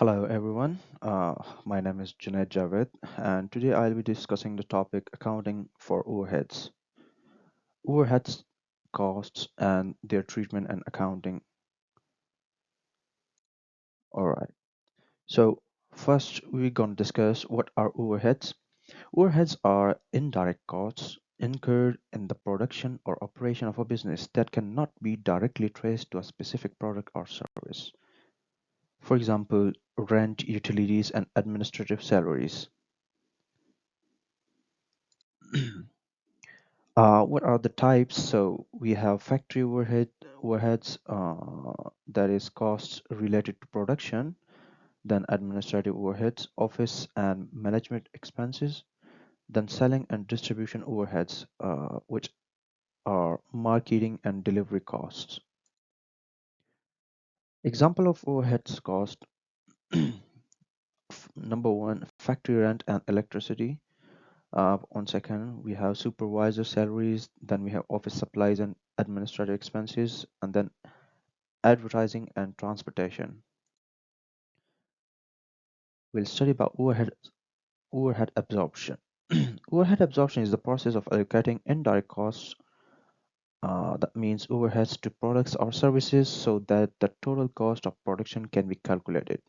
Hello everyone, my name is Junaid Javed and today I'll be discussing the topic accounting for overheads. Overheads, costs and their treatment and accounting. Alright, so first we're going to discuss what are overheads. Overheads are indirect costs incurred in the production or operation of a business that cannot be directly traced to a specific product or service. For example, rent, utilities and administrative salaries. What are the types? So we have factory overheads, that is costs related to production, then administrative overheads, office and management expenses, then selling and distribution overheads, which are marketing and delivery costs. Example of overheads cost, number one, factory rent and electricity. On second, we have supervisor salaries, then we have office supplies and administrative expenses, and then advertising and transportation. We'll study about overhead absorption. Overhead absorption is the process of allocating indirect costs, that means overheads to products or services so that the total cost of production can be calculated.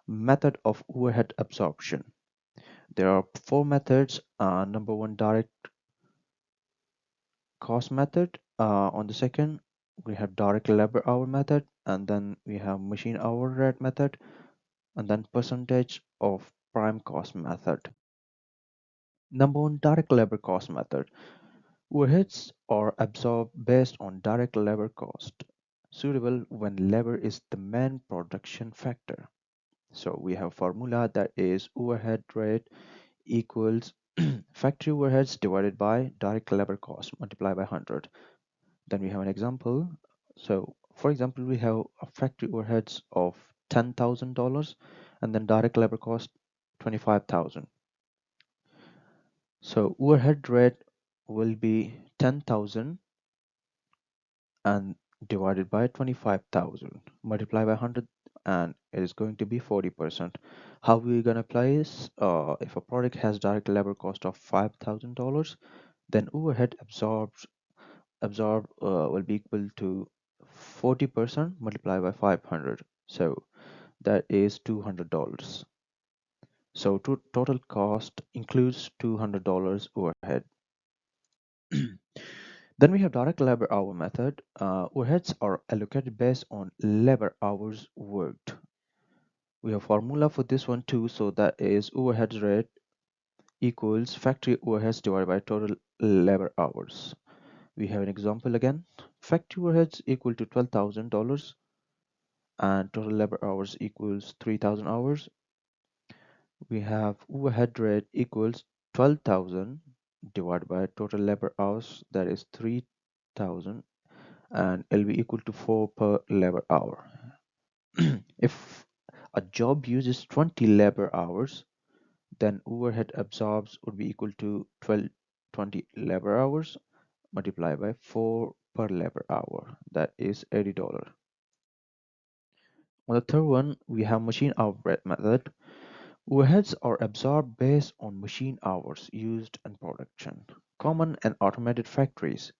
Method of overhead absorption. There are four methods. Number one, direct cost method. On the second, we have direct labor hour method, and then we have machine hour rate method, and then percentage of prime cost method. Number one, direct labor cost method. Overheads are absorbed based on direct labor cost, suitable when labor is the main production factor. So we have formula that is overhead rate equals factory overheads divided by direct labor cost multiplied by 100. Then we have an example. So for example, we have a factory overheads of $10,000 and then direct labor cost 25,000. So overhead rate will be 10,000 and divided by 25,000 multiplied by 100, and it is going to be 40%. How we going to apply this? If a product has direct labor cost of $5,000, then overhead absorbed will be equal to 40% multiplied by 500. So that is $200. So total cost includes $200 overhead. Then we have direct labor hour method. Overheads are allocated based on labor hours worked. We have formula for this one too, so that is overhead rate equals factory overheads divided by total labor hours. We have an example again. Factory overheads equal to $12,000 and total labor hours equals 3,000 hours. We have overhead rate equals 12,000 divided by total labor hours, that is 3,000, and it'll be equal to 4 per labor hour. If a job uses 20 labor hours, then overhead absorbs would be equal to 20 labor hours multiplied by 4 per labor hour, that is $80. On the third one, we have machine hour rate method. Overheads are absorbed based on machine hours used in production, common and automated factories.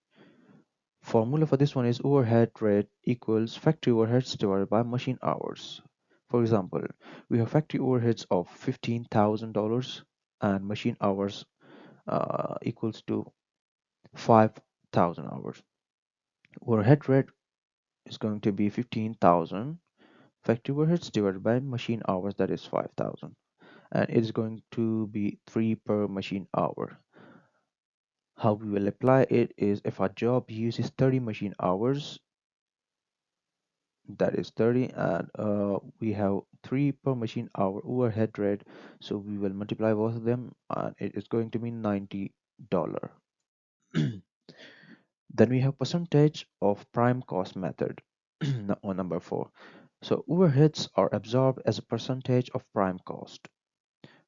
Formula for this one is overhead rate equals factory overheads divided by machine hours. For example, we have factory overheads of $15,000 and machine hours equals to 5,000 hours. Overhead rate is going to be 15,000 factory overheads divided by machine hours, that is 5,000, and it is going to be 3 per machine hour. How we will apply it is if our job uses 30 machine hours, that is 30, and we have 3 per machine hour overhead rate, so we will multiply both of them and it is going to be $90. Then we have percentage of prime cost method on number 4. So overheads are absorbed as a percentage of prime cost.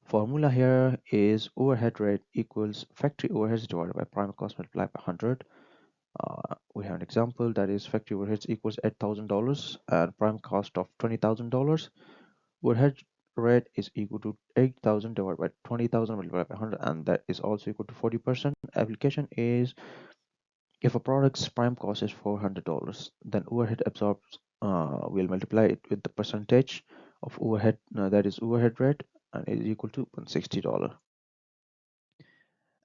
Formula here is overhead rate equals factory overheads divided by prime cost multiplied by 100. We have an example that is factory overheads equals $8,000 and prime cost of $20,000. Overhead rate is equal to 8,000 divided by 20,000 multiplied by 100, and that is also equal to 40%. Application is if a product's prime cost is $400, then overhead absorbs will multiply it with the percentage of overhead, that is overhead rate, and is equal to $160.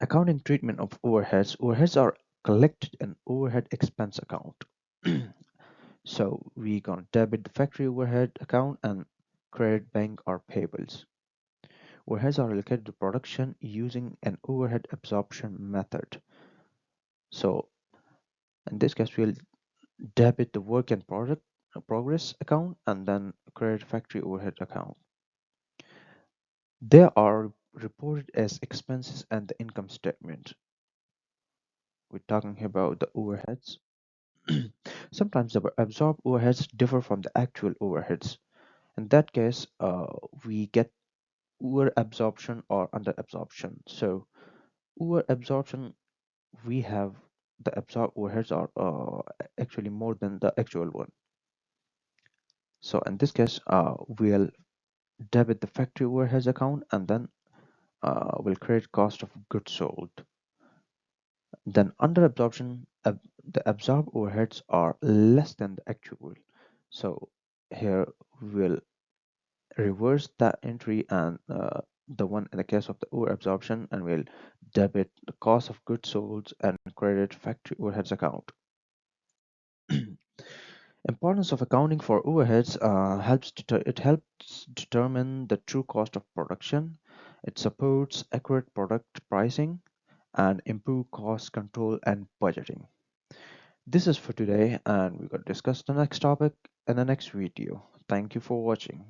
Accounting treatment of overheads. Overheads are collected in overhead expense account. So we gonna debit the factory overhead account and credit bank or payables. Overheads are allocated to production using an overhead absorption method. So in this case, we'll debit the work in product progress account and then credit factory overhead account. They are reported as expenses and the income statement. We're talking about the overheads. Sometimes the absorbed overheads differ from the actual overheads. In that case, we get over absorption or under absorption. So over absorption, we have the absorbed overheads are actually more than the actual one. So in this case, we'll debit the factory overheads account and then we'll create cost of goods sold. Then under absorption, the absorbed overheads are less than the actual. So here we'll reverse that entry and the one in the case of the over absorption, and we'll debit the cost of goods sold and credit factory overheads account. Importance of accounting for overheads it helps determine the true cost of production. It supports accurate product pricing and improve cost control and budgeting. This is for today, and we're going to discuss the next topic in the next video. Thank you for watching.